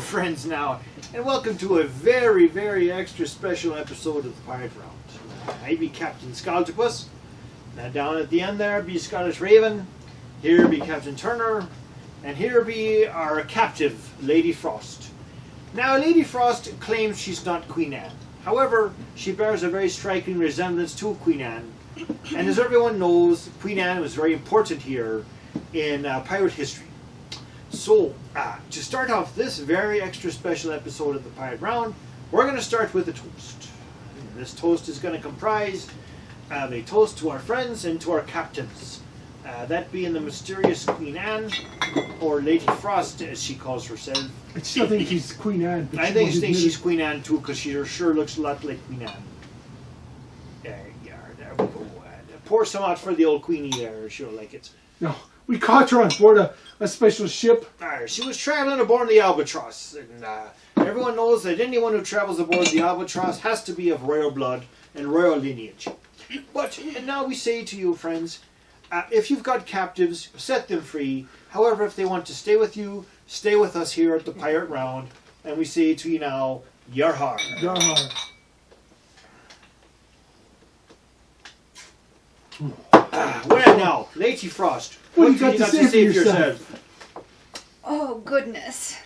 Hello, friends, now, and welcome to a very, very extra special episode of the Pirate Round. I be Captain Skultopus. Now, down at the end there be Scottish Raven. Here be Cap'n Turner, and here be our captive, Lady Frost. Now, Lady Frost claims she's not Queen Anne. However, she bears a very striking resemblance to Queen Anne. And as everyone knows, Queen Anne was very important here in pirate history. So, to start off this very extra special episode of the Pirate Round, we're going to start with a toast. And this toast is going to comprise a toast to our friends and to our captains. That being the mysterious Queen Anne, or Lady Frost as she calls herself. I still think she's Queen Anne. I think she's Queen Anne too, because she sure looks a lot like Queen Anne. There we go. Pour some out for the old Queenie there, she'll like it. No, we caught her on board a special ship. She was traveling aboard the Albatross, and everyone knows that anyone who travels aboard the Albatross has to be of royal blood and royal lineage. And now we say to you, friends, if you've got captives, set them free. However, if they want to stay with you, stay with us here at the Pirate Round. And we say to you now, Yarhar. Yarhar. Well now, Lady Frost, what do you got to say for yourself? Oh, goodness.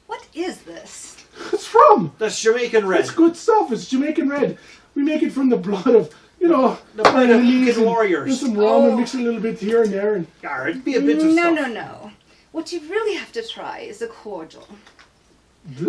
What is this? It's from? That's Jamaican red. It's good stuff. It's Jamaican red. We make it from the blood of, the blood of Incan warriors. There's some rum and mix it a little bit here and there. It'd be a bit of stuff. No. What you really have to try is a cordial.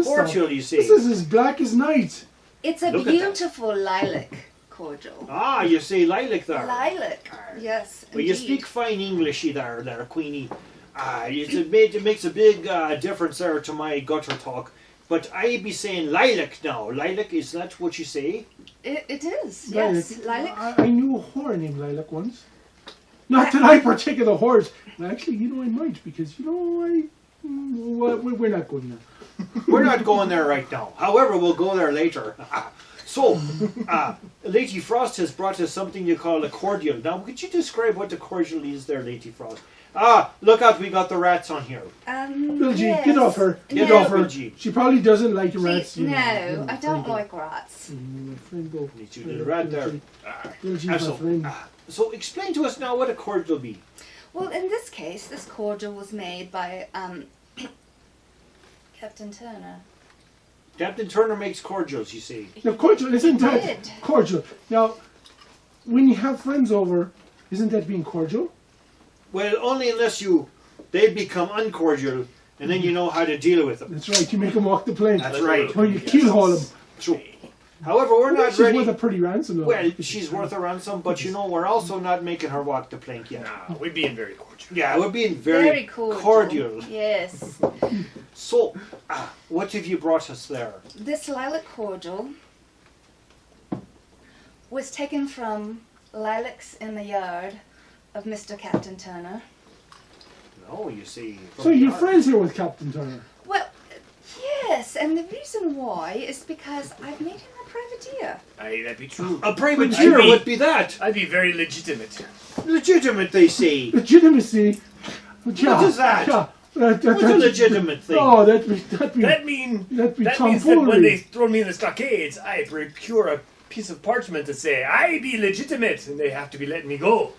Cordial, you see. This is as black as night. It's a beautiful lilac cordial. You say lilac there. Lilac, yes. Well, you speak fine Englishy there, Queenie. It makes a big difference there to my gutter talk. But I be saying lilac now. Lilac, is that what you say? It is, yes. Lilac. I knew a whore named Lilac once. Not that I partake of the whores. Actually, I might, because, we're not going there. We're not going there right now. However, we'll go there later. So, Lady Frost has brought us something you call a cordial. Now, could you describe what the cordial is there, Lady Frost? Look out, we got the rats on here. Bill G, yes. get off her. Get off her. She probably doesn't like rats. No, I don't like rats. Friend, go. Need you little rat there. Bill G, my friend. So, explain to us now what a cordial be. Well, in this case, this cordial was made by Cap'n Turner. Cap'n Turner makes cordials, you see. Now, cordial, isn't that cordial? Now, when you have friends over, isn't that being cordial? Well, only unless they become uncordial, and then you know how to deal with them. That's right, you make them walk the plank. That's right. Or you keel-haul them. True. However, we're not she's ready. She's worth a pretty ransom, though. Well, she's worth a ransom, but we're also not making her walk the plank yet. No, we're being very cordial. Yeah, we're being very cordial. Yes. So, what have you brought us there? This lilac cordial was taken from lilacs in the yard of Mr. Cap'n Turner. No, you see. So you're friends here with Cap'n Turner? Well, yes, and the reason why is because I've made him a privateer. Aye, that'd be true. A privateer would be that. I'd be very legitimate. Legitimate, they say. Legitimacy? What is that? What's a legitimate thing? Oh, that'd be That means tomfoolery. that when they throw me in the stockades, I procure a piece of parchment to say, I be legitimate, and they have to be letting me go.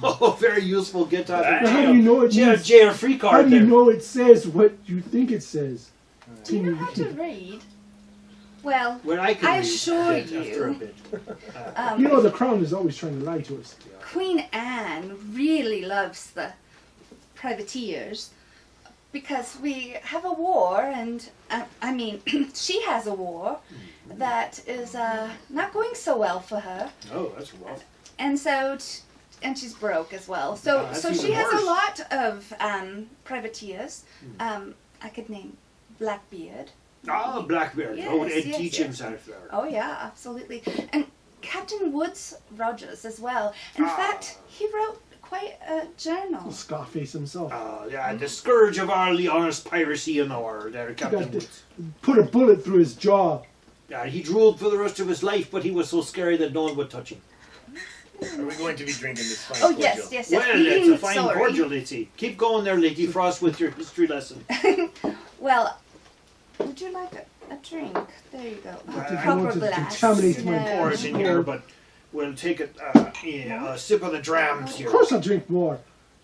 Oh, very useful. Get out of How do you know it means? Jail free card. How do you know it says what you think it says? Do you know how to read? Well, I assure you. The Crown is always trying to lie to us. Queen Anne really loves the privateers because we have a war, and she has a war that is not going so well for her. Oh, that's rough. And so. And she's broke as well. So she has a lot of privateers. I could name Blackbeard. Blackbeard. Yes, teachings out there. Oh, yeah, absolutely. And Captain Woods Rogers as well. In fact, he wrote quite a journal. Scarface himself. The scourge of all the honest piracy in the world, there, Captain Woods. Put a bullet through his jaw. He drooled for the rest of his life, but he was so scary that no one would touch him. Are we going to be drinking this fine cordial? Yes. Well, it's a fine cordial, let's see. Keep going there, Lady Frost, with your history lesson. Well, Would you like a drink? There you go. Well, Did you Proper want to glass. contaminate my No. Pour it in here, but we'll take a sip of the drams Of here. course I'll drink more.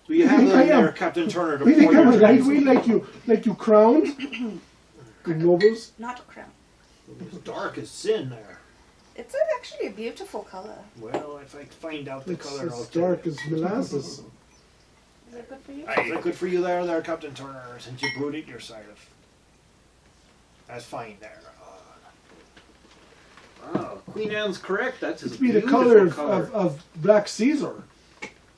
Do you have think I them there, am? Captain Turner, to We think pour I'm a your drams? lightweight like you crowns and nobles. Not a crown. It's dark as sin there. It's actually a beautiful color. Well, if I find out the It's color, I'll as tell dark you. as molasses. Is it good for you? Is that good for you there, Captain Turner, since you brewed it yourself? That's fine there. Oh, Queen Anne's correct. That's It's a be the beautiful color color. of Black Caesar.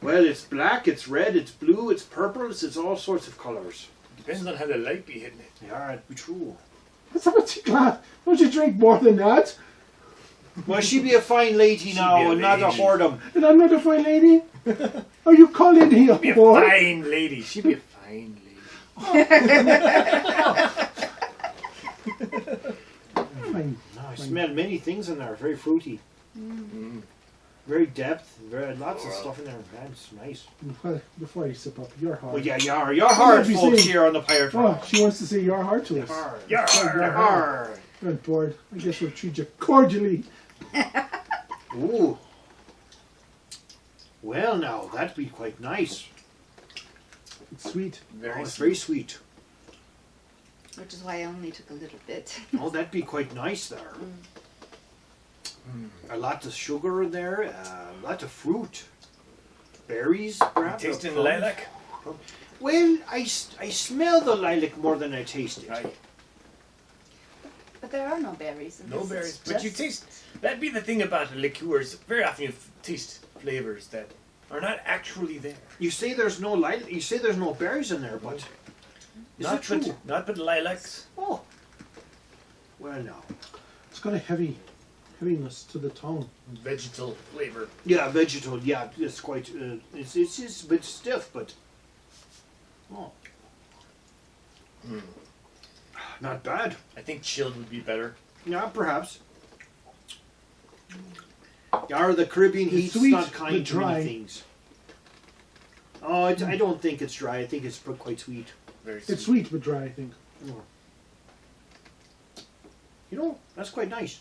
Well, it's black, it's red, it's blue, it's purple, it's all sorts of colours. Depends on how the light be hitting it. Yeah, it'd be true. What's up with your glass? Don't you drink more than that? Well, she be a fine lady She now be a and not a lady. whoredom. And I'm not a fine lady? Are you calling here Be a for? fine lady. She be a fine lady. Fine. No, I smell many things in there. Very fruity. Very depth. Very lots of stuff in there. Man, it's nice. Before you sip up, you're hard. Well, yeah, you're hard, be folks, saying- here on the Pirate Oh, Rock. she wants to say you're hard to us. Hard. You're You're hard. I'm bored. I guess we'll treat you cordially. Ooh. Well, now, that'd be quite nice. It's sweet. Very It's very sweet. Which is why I only took a little bit. Oh, that'd be quite nice there. A lot of sugar in there, a lot of fruit. Berries, perhaps. or tasting plums. lilac. Well, I smell the lilac more than I taste it. Aye. But there are no berries in No this. berries. It's But you just- taste. That'd be the thing about liqueurs. Very often you taste flavors that are not actually there. You say there's no lilac. You say there's no berries in there, but is it true? Not but lilacs. Oh. Well, no. It's got a heaviness to the tongue. Vegetal flavor. Yeah, vegetal. Yeah, it's quite. It's just a bit stiff, but. Oh. Not bad. I think chilled would be better. Yeah, perhaps. Yeah, the Caribbean It's heat's sweet, not kind but to many dry. things. Oh, I don't think it's dry. I think it's quite sweet. Very sweet. It's sweet but dry, I think. You know, that's quite nice.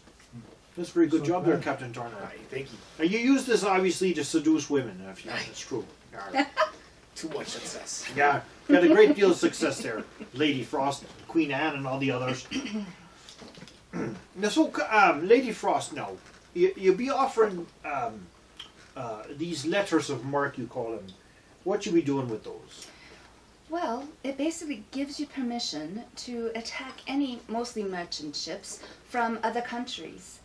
That's a very good So job there, bad. Captain Turner. Aye, thank you. Now, you use this obviously to seduce women, if you know, that's true. Yeah. Too much success. Yeah, got a great deal of success there. Lady Frost, Queen Anne, and all the others. Now, so, Lady Frost, now, you be offering these letters of marque, you call them. What you be doing with those? Well, it basically gives you permission to attack any, mostly merchant ships, from other countries.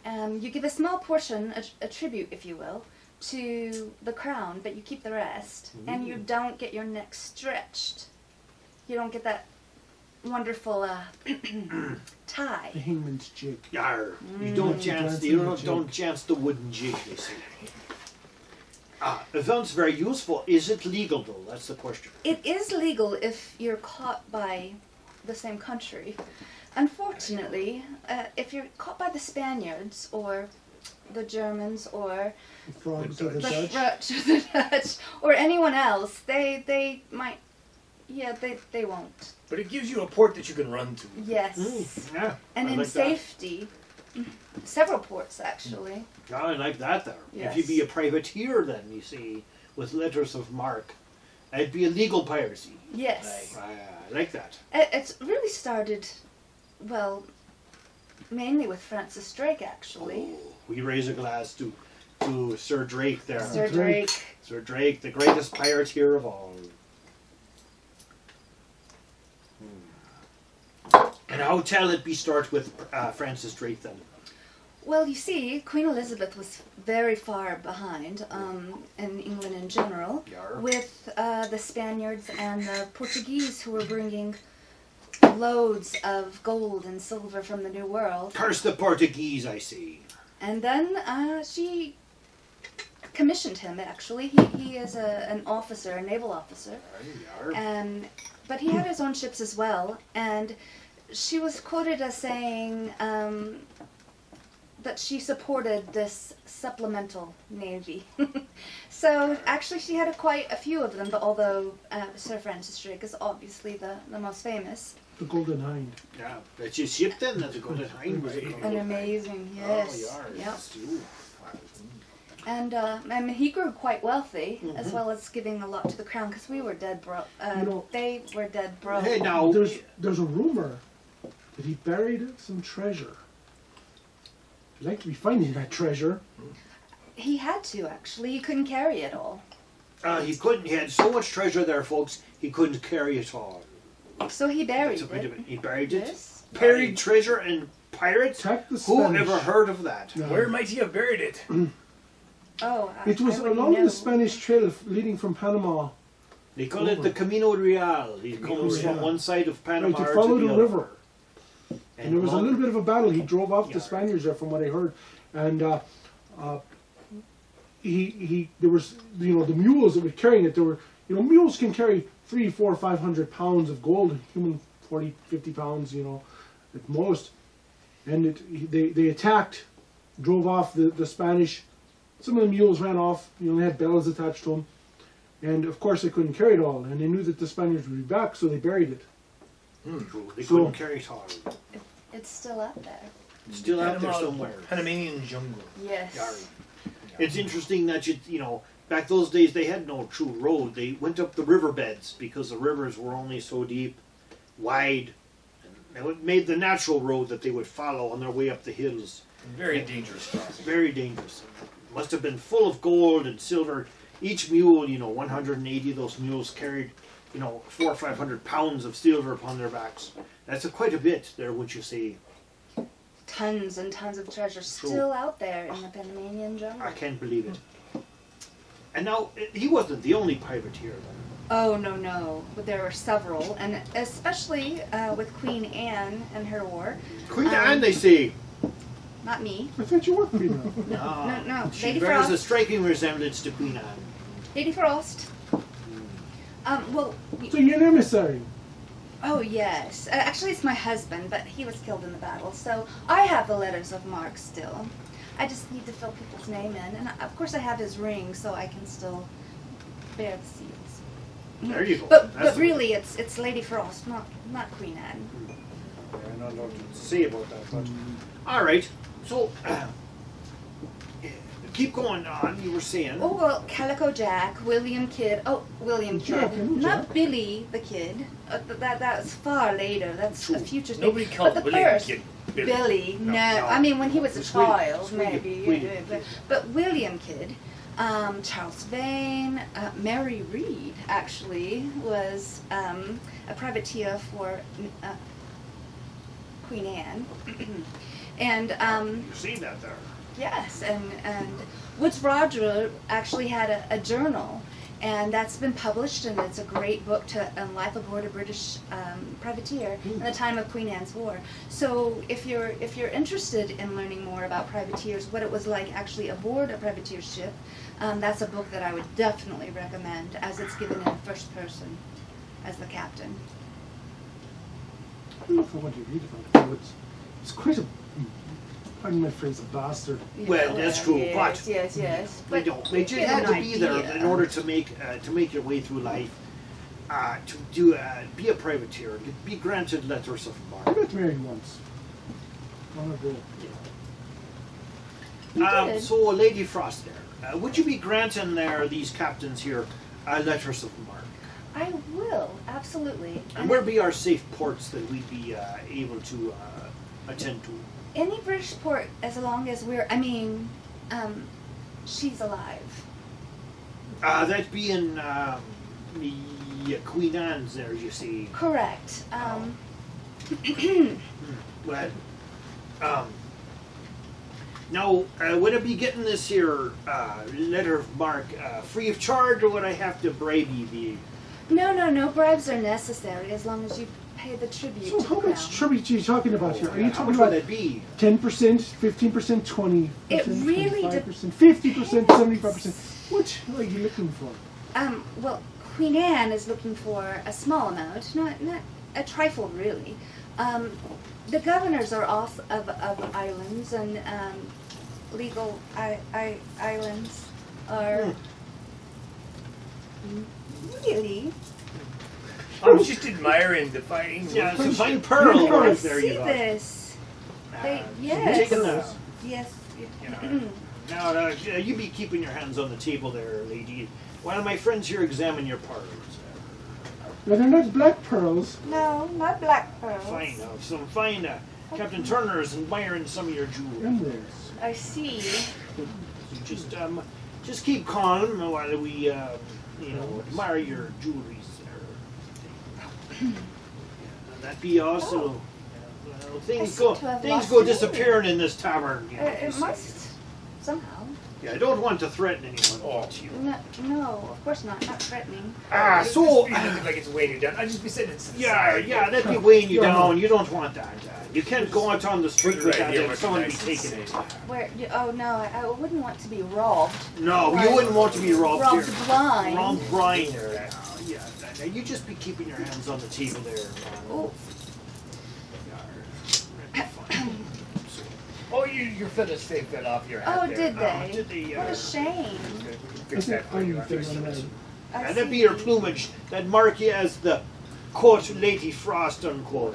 You give a small portion, a tribute, if you will, to the crown, but you keep the rest, and you don't get your neck stretched. You don't get that wonderful tie. The hangman's jig. Yar, you don't chance the, don't chance the wooden jig, you see. It sounds very useful. Is it legal, though? That's the question. It is legal if you're caught by the same country. Unfortunately, if you're caught by the Spaniards or the Germans or The frogs The of the the Dutch. Dutch, the Dutch or anyone else, they might, yeah, they won't. But it gives you a port that you can run to. Yes, Yeah, and I in like safety, several ports actually. that. I like that there. Yes. If you be a privateer, then, you see, with letters of marque, it'd be illegal piracy. Yes, I like that. it's really started, well, mainly with Francis Drake actually. Oh, we raise a glass to Sir Drake there. Sir Drake. Drake. Sir Drake, the greatest pirateer of all. And how tell it be start with Francis Drake then? Well, you see, Queen Elizabeth was very far behind in England in general, Yar. with the Spaniards and the Portuguese who were bringing loads of gold and silver from the New World. Curse the Portuguese, I see. And then she commissioned him, actually. He is an officer, a naval officer. Yar. But he had his own ships as well, and she was quoted as saying that she supported this supplemental navy. So actually she had quite a few of them, but although Sir Francis Drake is obviously the most famous. The Golden Hind. Yeah, that's your ship then. That's a Golden Hind. Was it An called? amazing, yes. Oh, Yep. yes. Too. And I mean, he grew quite wealthy, as well as giving a lot to the crown, because we were dead broke. They were dead broke. Hey, now There's a rumor that he buried some treasure. I'd like to be finding that treasure. He had to, actually. He couldn't carry it all. he couldn't. He had so much treasure there, folks. He couldn't carry it all. So he buried That's a bit of it. it. He buried it. Yes. Buried treasure and pirates. Attack the Who Spanish. ever heard of that? No. Where might he have buried it? Oh, It was I wouldn't along know. the Spanish trail leading from Panama. They call it the Camino Real. He comes Yeah. from one side of Panama Right, to follow to the other. river. And there was a along- little bit of a battle. He drove off the Yeah. Spaniards there, from what I heard. And there was, you know, the mules that were carrying it. There were, you know, mules can carry 300, 400, 500 pounds of gold. Human 40, 50 pounds, you know, at most. And they attacked, drove off the Spanish. Some of the mules ran off. You know, they had bells attached to them. And of course, they couldn't carry it all. And they knew that the Spaniards would be back, so they buried it. They So- couldn't carry it all. It's still up there. It's still out there somewhere. Panamanian jungle. Yes. Yari. It's interesting that you know, back those days they had no true road. They went up the riverbeds because the rivers were only so deep, wide, and it made the natural road that they would follow on their way up the hills. Very dangerous crossing. Very dangerous. Must have been full of gold and silver. Each mule, you know, 180 of those mules carried, you know, 400 or 500 pounds of silver upon their backs. That's quite a bit there, would you say? Tons and tons of treasure still out there in the Panamanian jungle. I can't believe it. And now, he wasn't the only privateer, though. Oh, no. But there were several, and especially with Queen Anne and her war. Queen Anne, they say. Not me. I thought you were Queen Anne. No. She Lady bears a Frost. striking resemblance to Queen Anne. Lady Frost. Well, So you're an emissary. oh yes. Actually, it's my husband, but he was killed in the battle. So I have the Letters of Marque still. I just need to fill people's name in, and of course I have his ring, so I can still bear the seals. There you go. But That's really, it's Lady Frost, not Queen Anne. I don't know what to say about that, but all right. So keep going on. You were saying. Oh well, Calico Jack, William Kidd. Oh, William Jack, Kidd, and not Jack. Billy the Kid. That was far later. That's True. a future thing. Nobody called But the William first, Kidd Billy. No, No. I mean when he was a It's William. child, It's William. maybe. William. But William Kidd, Charles Vane, Mary Read actually was a privateer for Queen Anne, and You see that there. yes, and Woodes Roger actually had a journal, and that's been published, and it's a great book to life aboard a British privateer in the time of Queen Anne's War. So if you're interested in learning more about privateers, what it was like actually aboard a privateer ship, that's a book that I would definitely recommend, as it's given in first person as the captain. I don't know if I want to read about it. It's quite a, pardon my phrase, a bastard. Well, that's true, Yes, but- yes. They But don't. They just get have an to be there idea. in order to make your way through life. Be a privateer. Be granted letters of I marque. got married once. Long ago. You did. So, Lady Frost, there, would you be granting these captains here letters of marque? I will, absolutely. And where be our safe ports that we'd be able to attend to? Any British port, as long as she's alive. That being Queen Anne's there, you see. Correct. Well, now, would I be getting this here letter of marque free of charge, or would I have to bribe you? No bribes are necessary as long as you pay the tribute So to how the much crown. tribute are you talking about here? Are you How talking much would about that be? 10%, 15%, 20%, It really 25%, 50%, 75%? What are you looking for? Well, Queen Anne is looking for a small amount, not a trifle really. The governors are off of islands, and legal islands are really. I was just admiring the fine. Yeah, some fine Pearls. pearl Pearls. work there See you go. this? They, You've yes. taken the- Yes. Yeah. Now, you be keeping your hands on the table there, lady. One of my friends here examine your pearls. No, they're not black pearls. No, not black pearls. Fine, some fine. Captain Turner is admiring some of your jewelry. Emeralds. I see. So just keep calm while we, admire your jewelry there. That be also. Well, things seem go to have things lost go it. disappearing in this tavern. You know, you It see. must somehow. Yeah, I don't want to threaten anyone. Oh. But you. No, of course not. Not threatening. So. It doesn't look like it's weighing you down. I'd just be sitting to the Yeah, side. yeah, that'd be weighing you Yeah. down. You don't want that. You can't go out on the street with Right, that yeah, and what someone you be guys taking say. it. Where? Oh no, I wouldn't want to be robbed. No, you Right. wouldn't want to be robbed Robbed here. blind. Robbed blind there. Yeah, now you just be keeping your hands on the table there. Oh, That'd be fine. Oh, your feathers fell off your hat oh, there. did they? did they, What a shame. We can I fix think that for you I'm after thinking on this. that. I And that'd be see. your plumage that mark you as the quote Lady Frost unquote.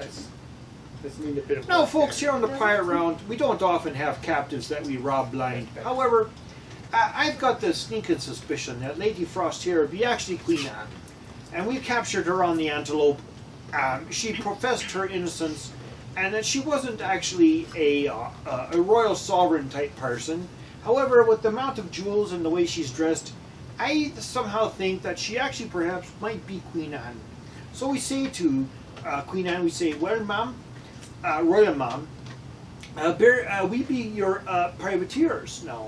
Let's need a bit of Now, work folks, there. here on the Pirate Round, we don't often have captives that we rob blind. However, I've got the sneaking suspicion that Lady Frost here would be actually Queen Anne. And we captured her on the Antelope. She professed her innocence, and that she wasn't actually a royal sovereign type person. However, with the amount of jewels and the way she's dressed, I somehow think that she actually perhaps might be Queen Anne. So we say to Queen Anne, we say, well, ma'am, royal ma'am, we be your privateers now,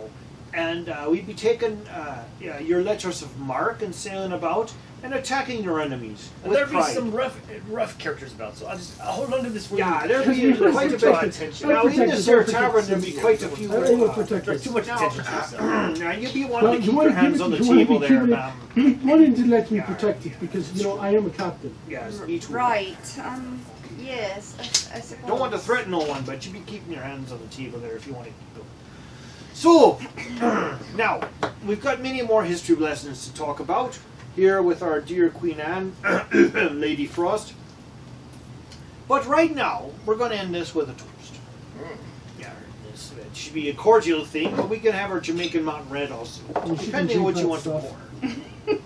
and we be taking your letters of marque and sailing about and attacking your enemies And with there'll be pride. some rough characters about, so I'll hold on to this for Yeah, you. there'll be quite a Draw bit. attention. Now, in Protect this us, here protect tavern, us. there'll be quite a few. I will protect There's us. too much attention to yourself. Now, you be wanting to You keep want your to give hands it, on the you want to table be there, keeping ma'am. it. You wanted to let me Yeah. protect it because I am a captain. Yes, me too. Right. Yes. I suppose. Don't want to threaten no one, but you be keeping your hands on the table there if you want to keep them. So, now, we've got many more history lessons to talk about here with our dear Queen Anne, Lady Frost. But right now, we're going to end this with a toast. Yeah, it should be a cordial thing, but we can have our Jamaican Mountain Red also, You shouldn't depending on what drink you that want to stuff. pour.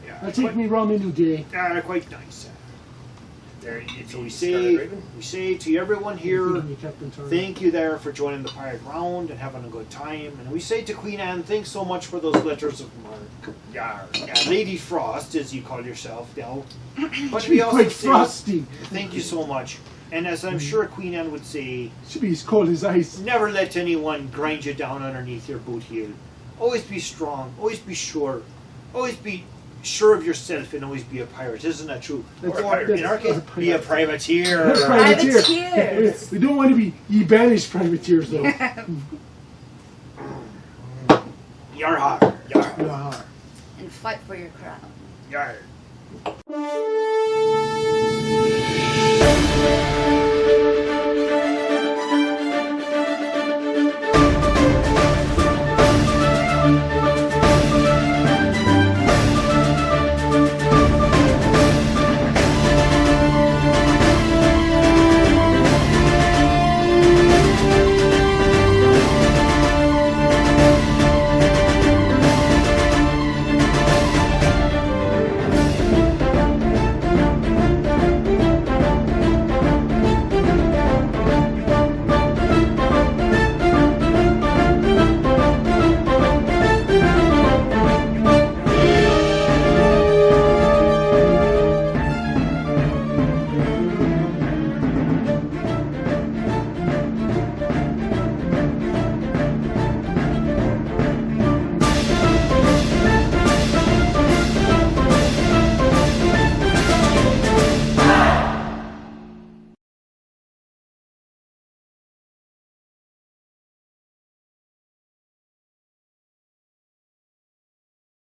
Yeah, I'll take me rum any day. quite nice. There you So go. we Scarlet say to everyone here, Feeding you, Captain Turner. thank you there for joining the Pirate Round and having a good time. And we say to Queen Anne, thanks so much for those letters of marque. Yar. Lady Frost, as you call yourself now. But we She's also quite say, frosty. thank you so much. And as I'm sure Queen Anne would say, Should be as cold as ice. never let anyone grind you down underneath your boot heel. Always be strong. Always be sure. Always be sure of yourself and always be a pirate. Isn't that true? That's- Or in our case, that's- be a privateer. Privateers. We don't want to be ye banished though. Yarhar. Yar. Yeah. And fight for your crown. Yar.